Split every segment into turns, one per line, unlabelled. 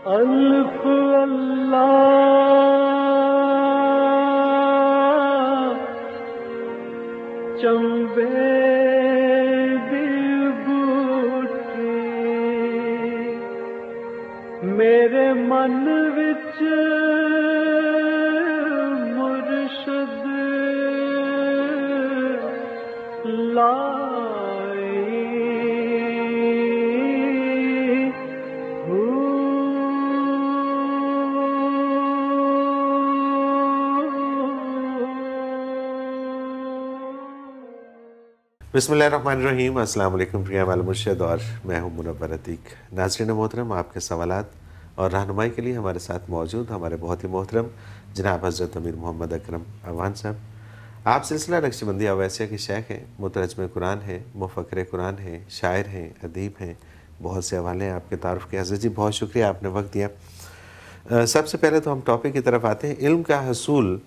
الف اللہ چمبے دی بوٹی میرے من وچ مرشد لائی
بسم اللہ الرحمن الرحیم۔ السلام علیکم پریہ وال مرشد، اور میں ہوں منور عتیق۔ ناظرین محترم، آپ کے سوالات اور رہنمائی کے لیے ہمارے ساتھ موجود ہمارے بہت ہی محترم جناب حضرت امیر محمد اکرم اعوان صاحب۔ آپ سلسلہ نقشبندی اویسیہ کے شیخ ہیں، مترجم قرآن ہیں، مفکر قرآن ہیں، شاعر ہیں، ادیب ہیں، بہت سے حوالے ہیں آپ کے تعارف کے۔ حضرت جی بہت شکریہ، آپ نے وقت دیا۔ سب سے پہلے تو ہم ٹاپک کی طرف آتے ہیں۔ علم کا حصول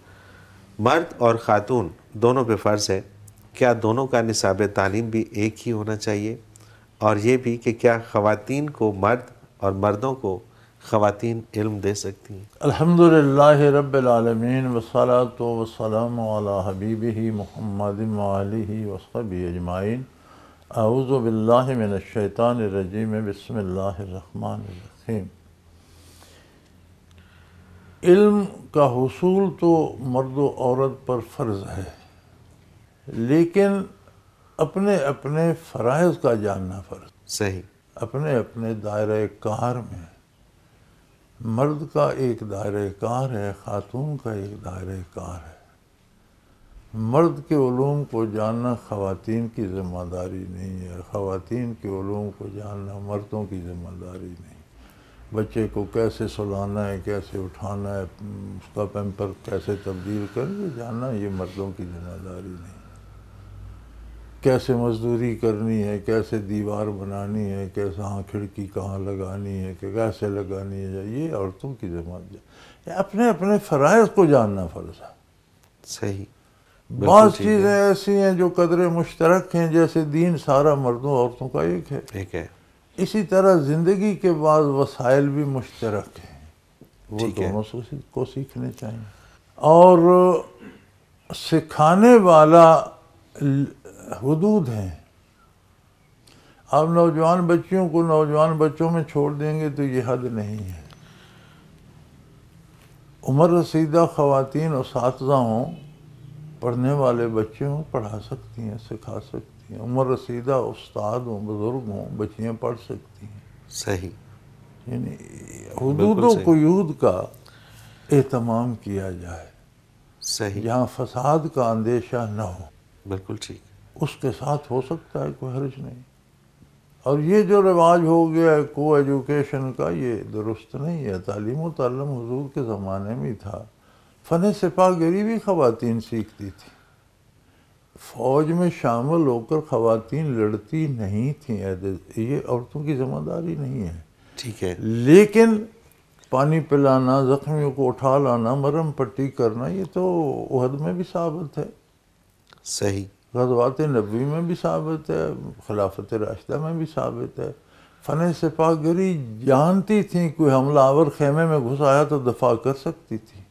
مرد اور خاتون دونوں پہ فرض ہے، کیا دونوں کا نصاب تعلیم بھی ایک ہی ہونا چاہیے؟ اور یہ بھی کہ کیا خواتین کو مرد اور مردوں کو خواتین علم دے سکتی ہیں؟
الحمدللہ رب العالمین والصلاة والسلام علی حبیبہ محمد وآلہ وصحبہ اجمعین۔ اعوذ باللہ من الشیطان الرجیم، بسم اللہ الرحمن الرحیم۔ علم کا حصول تو مرد و عورت پر فرض ہے، لیکن اپنے اپنے فرائض کا جاننا فرض۔
صحیح۔
اپنے اپنے دائرہ کار میں مرد کا ایک دائرہ کار ہے، خاتون کا ایک دائرہ کار ہے۔ مرد کے علوم کو جاننا خواتین کی ذمہ داری نہیں ہے، خواتین کے علوم کو جاننا مردوں کی ذمہ داری نہیں۔ بچے کو کیسے سلانا ہے، کیسے اٹھانا ہے، اس کا پیمپر کیسے تبدیل کرنا، یہ جاننا یہ مردوں کی ذمہ داری نہیں۔ کیسے مزدوری کرنی ہے، کیسے دیوار بنانی ہے، کیسے کھڑکی کہاں لگانی ہے، کہ کیسے لگانی ہے، یہ عورتوں کی ذمہ داری۔ اپنے اپنے فرائض کو جاننا فرض ہے۔
صحیح۔
بعض چیزیں ایسی ہیں جو قدر مشترک ہیں، جیسے دین سارا مردوں عورتوں کا ایک ہے۔ اسی طرح زندگی کے بعض وسائل بھی مشترک ہیں، وہ دونوں کو سیکھنے چاہیے۔ اور سکھانے والا حدود ہیں۔ آپ نوجوان بچیوں کو نوجوان بچوں میں چھوڑ دیں گے تو یہ حد نہیں ہے۔ عمر رسیدہ خواتین اساتذہ ہوں، پڑھنے والے بچے ہوں، پڑھا سکتی ہیں، سکھا سکتی ہیں۔ عمر رسیدہ استاد ہوں، بزرگ ہوں، بچیاں پڑھ سکتی ہیں۔
صحیح۔
یعنی حدود و قیود کا اہتمام کیا جائے،
صحیح،
جہاں فساد کا اندیشہ نہ ہو،
بالکل ٹھیک،
اس کے ساتھ ہو سکتا ہے، کوئی حرج نہیں۔ اور یہ جو رواج ہو گیا ہے کو ایجوکیشن کا، یہ درست نہیں ہے۔ تعلیم و تعلم حضور کے زمانے میں تھا۔ فن سپاہ گری بھی خواتین سیکھتی تھی، فوج میں شامل ہو کر خواتین لڑتی نہیں تھیں، یہ عورتوں کی ذمہ داری نہیں ہے۔
ٹھیک ہے۔
لیکن پانی پلانا، زخمیوں کو اٹھا لانا، مرہم پٹی کرنا، یہ تو احد میں بھی ثابت ہے،
صحیح،
غزوات نبوی میں بھی ثابت ہے، خلافت راشدہ میں بھی ثابت ہے۔ فن سپاہ گری جانتی تھیں کوئی حملہ آور خیمے میں گھس آیا تو دفاع کر سکتی تھی۔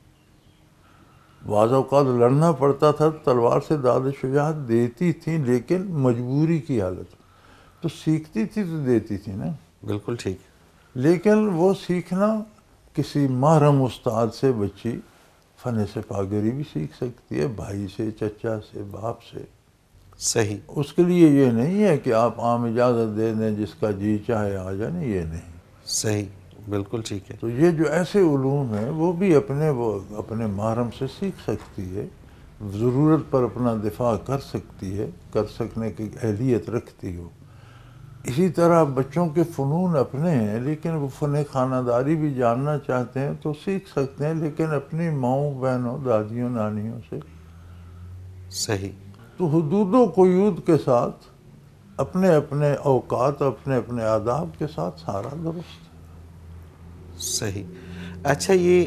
بعض اوقات لڑنا پڑتا تھا، تلوار سے داد شجاعت دیتی تھیں، لیکن مجبوری کی حالت تو سیکھتی تھی تو دیتی تھی نا۔
بالکل ٹھیک۔
لیکن وہ سیکھنا کسی محرم استاد سے بچی فن سپاہ گری بھی سیکھ سکتی ہے، بھائی سے، چچا سے، باپ سے۔
صحیح۔
اس کے لیے یہ نہیں ہے کہ آپ عام اجازت دے دیں، جس کا جی چاہے آ جانے، یہ نہیں۔
صحیح، بالکل ٹھیک ہے۔
تو یہ جو ایسے علوم ہیں وہ بھی اپنے محرم سے سیکھ سکتی ہے، ضرورت پر اپنا دفاع کر سکتی ہے، کر سکنے کی اہلیت رکھتی ہو۔ اسی طرح بچوں کے فنون اپنے ہیں، لیکن وہ فن خانہ داری بھی جاننا چاہتے ہیں تو سیکھ سکتے ہیں، لیکن اپنی ماؤں، بہنوں، دادیوں، نانیوں سے۔
صحیح۔
تو حدود و قیود کے ساتھ اپنے اپنے اوقات، اپنے اپنے آداب کے ساتھ سارا درست ہے۔
صحیح۔ اچھا، یہ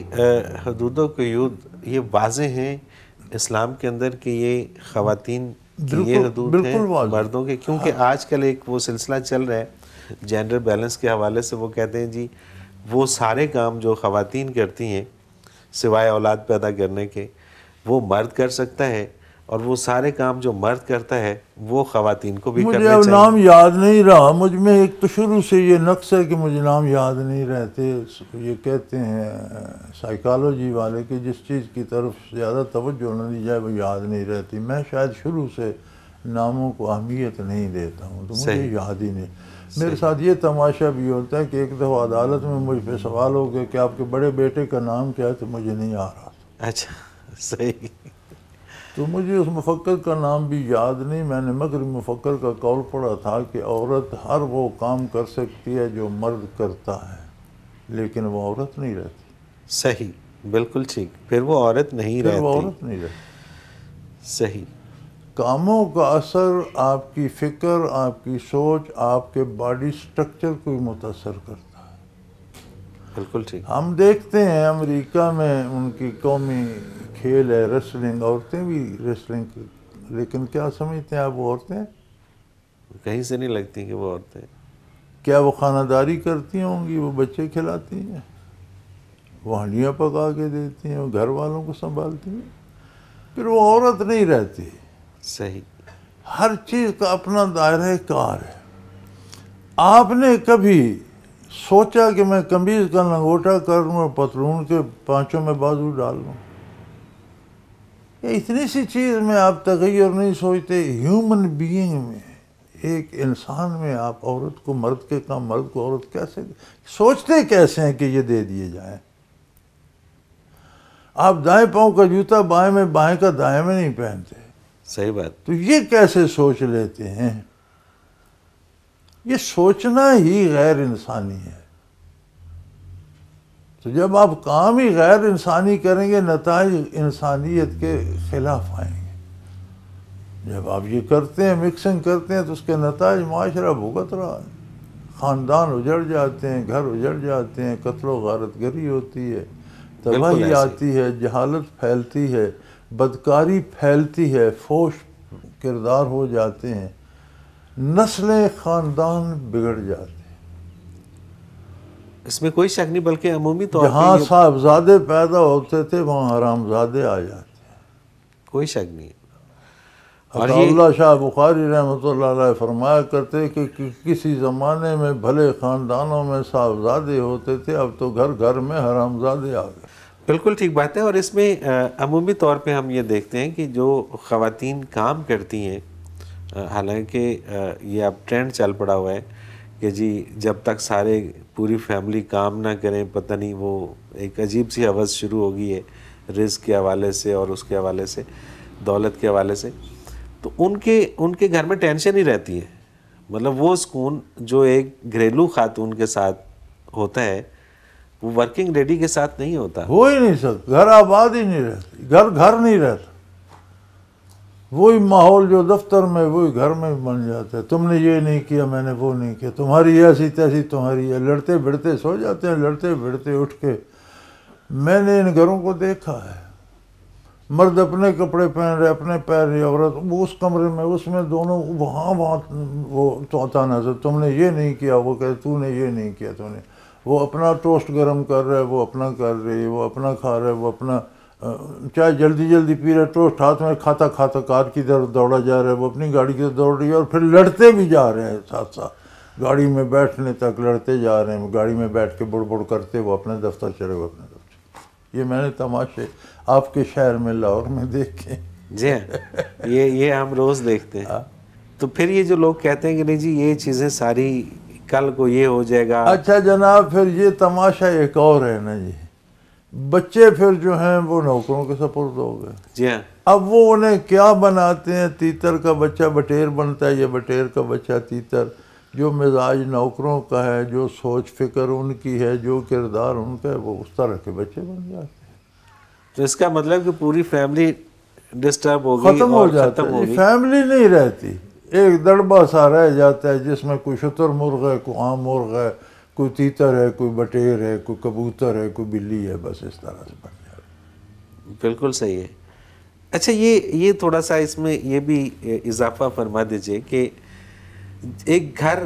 حدود و قیود یہ واضح ہیں اسلام کے اندر کہ یہ خواتین کی یہ حدود ہیں مردوں کے؟ کیونکہ آج کل ایک وہ سلسلہ چل رہا ہے جینڈر بیلنس کے حوالے سے، وہ کہتے ہیں جی وہ سارے کام جو خواتین کرتی ہیں سوائے اولاد پیدا کرنے کے وہ مرد کر سکتا ہے، اور وہ سارے کام جو مرد کرتا ہے وہ خواتین کو بھی کرنے
مجھے اب
چاہیے۔
نام یاد نہیں رہا، مجھ میں ایک تو شروع سے یہ نقص ہے کہ مجھے نام یاد نہیں رہتے۔ یہ کہتے ہیں سائیکالوجی والے کہ جس چیز کی طرف زیادہ توجہ نہ دی جائے وہ یاد نہیں رہتی۔ میں شاید شروع سے ناموں کو اہمیت نہیں دیتا ہوں، تو مجھے
صحیح۔
یاد ہی نہیں۔ میرے ساتھ یہ تماشا بھی ہوتا ہے کہ ایک دفعہ عدالت میں مجھ پہ سوال ہو گیا کہ آپ کے بڑے بیٹے کا نام کیا ہے، تو مجھے نہیں آ رہا تھا۔
اچھا، صحیح۔
تو مجھے اس مفکر کا نام بھی یاد نہیں۔ میں نے مغربی مفکر کا قول پڑھا تھا کہ عورت ہر وہ کام کر سکتی ہے جو مرد کرتا ہے، لیکن وہ عورت نہیں رہتی۔
صحیح، بالکل ٹھیک، پھر وہ عورت نہیں
پھر وہ
رہتی۔
عورت نہیں رہتی۔
صحیح،
کاموں کا اثر آپ کی فکر، آپ کی سوچ، آپ کے باڈی سٹرکچر کو بھی متاثر کرتا ہے۔
بالکل ٹھیک۔
ہم دیکھتے ہیں امریکہ میں ان کی قومی کھیل ہے ریسلنگ، عورتیں بھی ریسلنگ، لیکن کیا سمجھتے ہیں آپ وہ عورتیں
کہیں سے نہیں لگتی کہ وہ عورتیں۔
کیا وہ خانہ داری کرتی ہوں گی؟ وہ بچے کھلاتی ہیں، وہ ہنڈیاں پکا کے دیتی ہیں، وہ گھر والوں کو سنبھالتی ہیں، پھر وہ عورت نہیں رہتی۔
صحیح۔
ہر چیز کا اپنا دائرہ کار ہے۔ آپ نے کبھی سوچا کہ میں قمیض کا لنگوٹا کر لوں اور پتلون کے پانچوں میں بازو ڈال لوں؟ اتنی سی چیز میں آپ تغیر نہیں سوچتے۔ ہیومن بینگ میں، ایک انسان میں آپ عورت کو مرد کے کام، مرد کو عورت کیسے سوچتے کیسے ہیں کہ یہ دے دیے جائیں؟ آپ دائیں پاؤں کا جوتا بائیں میں، بائیں کا دائیں میں نہیں پہنتے،
صحیح بات۔
تو یہ کیسے سوچ لیتے ہیں؟ یہ سوچنا ہی غیر انسانی ہے۔ تو جب آپ کام ہی غیر انسانی کریں گے، نتائج انسانیت کے خلاف آئیں گے۔ جب آپ یہ کرتے ہیں، مکسنگ کرتے ہیں، تو اس کے نتائج معاشرہ بھگت رہا ہے۔ خاندان اجڑ جاتے ہیں، گھر اجڑ جاتے ہیں، قتل و غارت گری ہوتی ہے، تباہی آتی ہے، جہالت پھیلتی ہے، بدکاری پھیلتی ہے، فحش کردار ہو جاتے ہیں، نسلیں خاندان بگڑ جاتے ہیں۔
اس میں کوئی شک نہیں، بلکہ عمومی طور پہ
جہاں صاحبزادے پیدا ہوتے تھے وہاں حرامزادے آ جاتے ہیں۔
کوئی شک نہیں۔
عطا اللہ شاہ بخاری رحمۃ اللہ علیہ فرمایا کرتے کہ کسی زمانے میں بھلے خاندانوں میں صاحبزادے ہوتے تھے، اب تو گھر گھر میں حرامزادے آ گئے۔
بالکل ٹھیک بات ہے۔ اور اس میں عمومی طور پہ ہم یہ دیکھتے ہیں کہ جو خواتین کام کرتی ہیں، حالانکہ یہ اب ٹرینڈ چل پڑا ہوا ہے کہ جی جب تک سارے پوری فیملی کام نہ کریں، پتہ نہیں وہ ایک عجیب سی حوث شروع ہو گئی ہے رزق کے حوالے سے اور اس کے حوالے سے، دولت کے حوالے سے، تو ان کے گھر میں ٹینشن ہی رہتی ہے۔ مطلب وہ سکون جو ایک گھریلو خاتون کے ساتھ ہوتا ہے وہ ورکنگ لیڈی کے ساتھ نہیں ہوتا۔
ہو ہی نہیں سکتا، گھر آباد ہی نہیں رہتا، گھر نہیں رہتا۔ وہی ماحول جو دفتر میں وہی گھر میں بن جاتا ہے۔ تم نے یہ نہیں کیا، میں نے وہ نہیں کیا، تمہاری ایسی تیسی تمہاری ہے، لڑتے بھڑتے سو جاتے ہیں، لڑتے بھڑتے اٹھ کے۔ میں نے ان گھروں کو دیکھا ہے، مرد اپنے کپڑے پہن رہے، اپنے پیر رہے، عورت اس کمرے میں، اس میں، دونوں وہاں وہ چوتھا نظر، تم نے یہ نہیں کیا، وہ کہے تو نے یہ نہیں کیا، تو نے وہ اپنا ٹوسٹ گرم کر رہا ہے، وہ اپنا کر رہی ہے، وہ اپنا کھا رہا ہے، وہ اپنا چائے جلدی جلدی پی رہا ہے، ٹوسٹ ہاتھ میں کھاتا کھاتا کار کی طرف دوڑا جا رہا ہے، وہ اپنی گاڑی کی طرف دوڑ رہی ہے، اور پھر لڑتے بھی جا رہے ہیں ساتھ ساتھ، گاڑی میں بیٹھنے تک لڑتے جا رہے ہیں، گاڑی میں بیٹھ کے بڑ بڑ کرتے وہ اپنے دفتر چلے گئے اپنے دفتر۔ یہ میں نے تماشے آپ کے شہر میں لاہور میں دیکھے۔
جی ہاں، یہ ہم روز دیکھتے ہیں۔ تو پھر یہ جو لوگ کہتے ہیں کہ نہیں جی یہ چیزیں ساری کل کو یہ ہو جائے گا۔
اچھا جناب، پھر یہ تماشا ایک اور ہے نا جی، بچے پھر جو ہیں وہ نوکروں کے سپرد ہو گئے۔
جی ہاں،
اب وہ انہیں کیا بناتے ہیں؟ تیتر کا بچہ بٹیر بنتا ہے یا بٹیر کا بچہ تیتر؟ جو مزاج نوکروں کا ہے، جو سوچ فکر ان کی ہے، جو کردار ان کا ہے، وہ اس طرح کے بچے بن جاتے ہیں۔
تو اس کا مطلب کہ پوری فیملی ڈسٹرب ہو گئی،
ختم ہو
اور
جاتا
ختم ہو
ہے،
گئی۔
فیملی نہیں رہتی، ایک دڑبا سا رہ جاتا ہے جس میں کوئی شتر مرغ ہے، کوئی عام مرغ ہے، کوئی تیتر ہے، کوئی بٹیر ہے، کوئی کبوتر ہے، کوئی بلی ہے، بس اس طرح سے بن جاتا ہے۔
بالکل صحیح ہے۔ اچھا یہ تھوڑا سا اس میں یہ بھی اضافہ فرما دیجئے کہ ایک گھر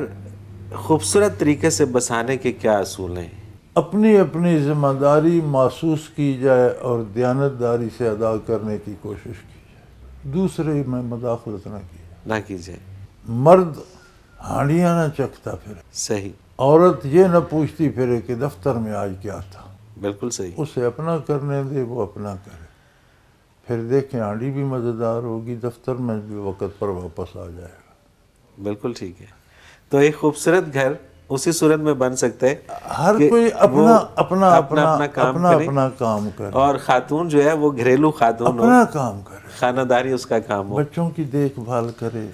خوبصورت طریقے سے بسانے کے کیا اصول ہیں؟
اپنی اپنی ذمہ داری محسوس کی جائے اور دیانتداری سے ادا کرنے کی کوشش کی جائے، دوسرے میں مداخلت نہ کی جائے۔
نہ کی جائے۔
مرد ہانڈیاں نہ چکھتا پھرے،
صحیح،
عورت یہ نہ پوچھتی پھرے کہ دفتر میں آج کیا تھا،
بالکل صحیح،
اسے اپنا کرنے دے، وہ اپنا کرے، پھر دیکھیں ہانڈی بھی مزیدار ہوگی، دفتر میں بھی وقت پر واپس آ جائے گا۔
بالکل ٹھیک ہے۔ تو ایک خوبصورت گھر اسی صورت میں بن سکتا ہے
ہر
کہ
کوئی
وہ
اپنا
کرے،
کام کرے،
اور خاتون جو ہے وہ گھریلو خاتون ہو،
اپنا کام کرے،
خانہ داری اس کا کام ہو۔
بچوں کی دیکھ بھال کرے،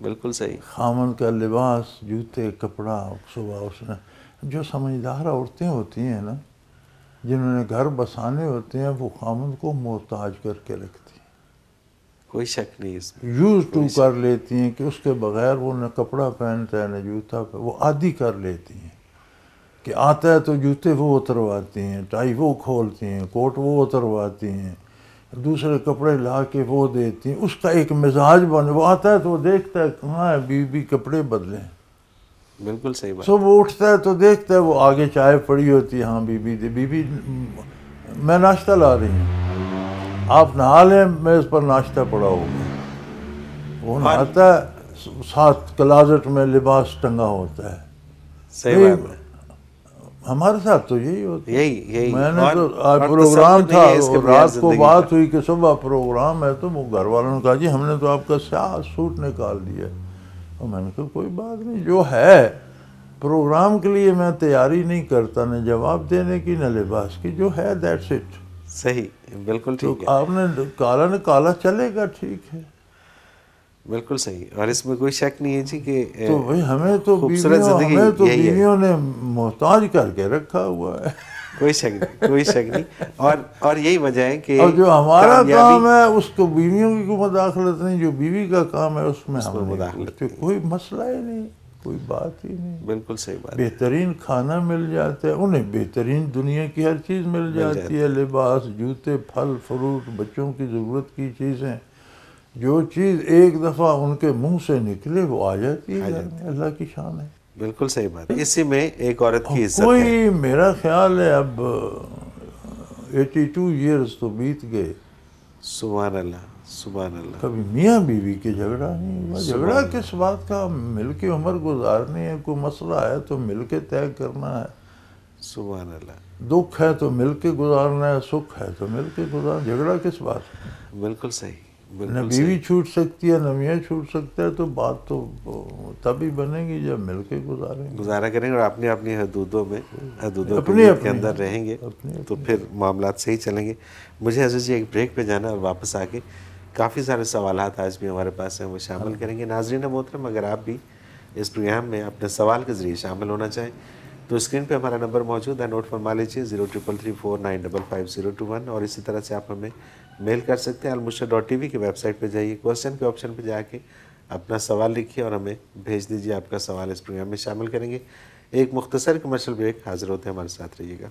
بالکل صحیح،
خامن کا لباس، جوتے، کپڑا، صبح اس نے جو سمجھدار عورتیں ہوتی ہیں نا، جنہوں نے گھر بسانے ہوتے ہیں، وہ خامن کو محتاج کر کے رکھتی ہیں،
کوئی شک نہیں اس میں،
یوز ٹو کر لیتی ہیں کہ اس کے بغیر وہ نہ کپڑا پہنتا ہے نہ جوتا، وہ عادی کر لیتی ہیں کہ آتا ہے تو جوتے وہ اترواتی ہیں، ٹائی وہ کھولتی ہیں، کوٹ وہ اترواتی ہیں، دوسرے کپڑے لا کے وہ دیتی ہیں، اس کا ایک مزاج بنے، وہ آتا ہے تو وہ دیکھتا ہے کہاں ہے بیوی کپڑے بدلیں،
بالکل صحیح بات،
صبح اٹھتا ہے تو دیکھتا ہے وہ آگے چائے پڑی ہوتی ہے، ہاں بیوی دے، بیوی میں ناشتہ لا رہی ہوں، آپ نہا لیں، میز پر ناشتہ پڑا ہوگا، وہ نہاتا ہے، ساتھ کلازٹ میں لباس ٹنگا ہوتا ہے۔
صحیح بات ہے،
ہمارے ساتھ تو یہی ہوتا ہے۔
یہی
میں نے
اور
تو
اور
پروگرام
تصور
تھا،
نہیں ہے اس کے بغیر
رات کو
زندگی
بات
کا۔
ہوئی کہ صبح پروگرام ہے، تو وہ گھر والوں نے کہا جی ہم نے تو آپ کا سیاہ سوٹ نکال دیا، اور میں نے کہا کوئی بات نہیں، جو ہے پروگرام کے لیے میں تیاری نہیں کرتا، نہ جواب دینے کی نہ لباس کی، جو ہے دیٹس اٹ۔
صحیح، بالکل
تو
ٹھیک ہے،
آپ نے کالا نے کالا چلے گا، ٹھیک ہے۔
بالکل صحیح، اور اس میں کوئی شک نہیں ہے جی کہ
تو بھائی ہمیں تو
خوبصورت زندگی یہی ہے،
بیویوں نے محتاج کر کے رکھا ہوا ہے،
کوئی شک نہیں، کوئی شک نہیں، اور یہی وجہ ہے کہ
اور جو ہمارا
کامیابی
کام ہے اس کو بیویوں کی کوئی مداخلت نہیں، جو بیوی کا کام ہے اس میں
اس میں
ہم نہیں
مداخلت
پوچھتے،
نہیں۔
کوئی مسئلہ ہی نہیں، کوئی بات ہی نہیں،
بالکل صحیح بات،
بہترین کھانا مل جاتا ہے انہیں، بہترین دنیا کی ہر چیز مل جاتی ہے، لباس، جوتے، پھل فروٹ، بچوں کی ضرورت کی چیزیں، جو چیز ایک دفعہ ان کے منہ سے نکلے وہ آ جاتی ہے گھر میں، اللہ کی شان ہے۔
بالکل صحیح بات، اسی میں ایک عورت کی عزت ہے۔
کوئی میرا خیال ہے اب 82 ایئرز تو بیت گئے،
سبحان اللہ، سبحان اللہ،
کبھی میاں بیوی کے جھگڑا نہیں ہوا، جھگڑا کس بات کا، مل کے عمر گزارنی ہے، کوئی مسئلہ ہے تو مل کے طے کرنا ہے،
سبحان اللہ،
دکھ ہے تو مل کے گزارنا ہے، سکھ ہے تو مل کے گزارنا، جھگڑا کس بات کا،
بالکل صحیح،
نہ
بالکل
بیوی
صحیح،
چھوٹ سکتی ہے نہ میاں چھوٹ سکتا ہے، تو بات تو تبھی بنے گی جب مل کے گزاریں گے،
گزارا کریں گے اور اپنی اپنی حدودوں میں، حدودوں
اپنی
کے اندر رہیں گے تو پھر معاملات صحیح چلیں گے۔ مجھے عزیز جی ایک بریک پہ جانا اور واپس آ کے کافی سارے سوالات آج بھی ہمارے پاس ہیں وہ شامل کریں گے۔ ناظرین محترم، اگر آپ بھی اس پروگرام میں اپنے سوال کے ذریعے شامل ہونا چاہیں تو اسکرین پہ ہمارا نمبر موجود ہے، نوٹ فرما لیجیے 033349555021، اور اسی طرح سے آپ ہمیں میل کر سکتے ہیں۔ almusha.tv کی ویب سائٹ پہ جائیے، کوسچن کے آپشن پہ جا کے اپنا سوال لکھیے اور ہمیں بھیج دیجیے، آپ کا سوال اس پروگرام میں شامل کریں گے۔ ایک مختصر کمرشل بریک، حاضر ہوتے ہیں، ہمارے ساتھ رہیے گا۔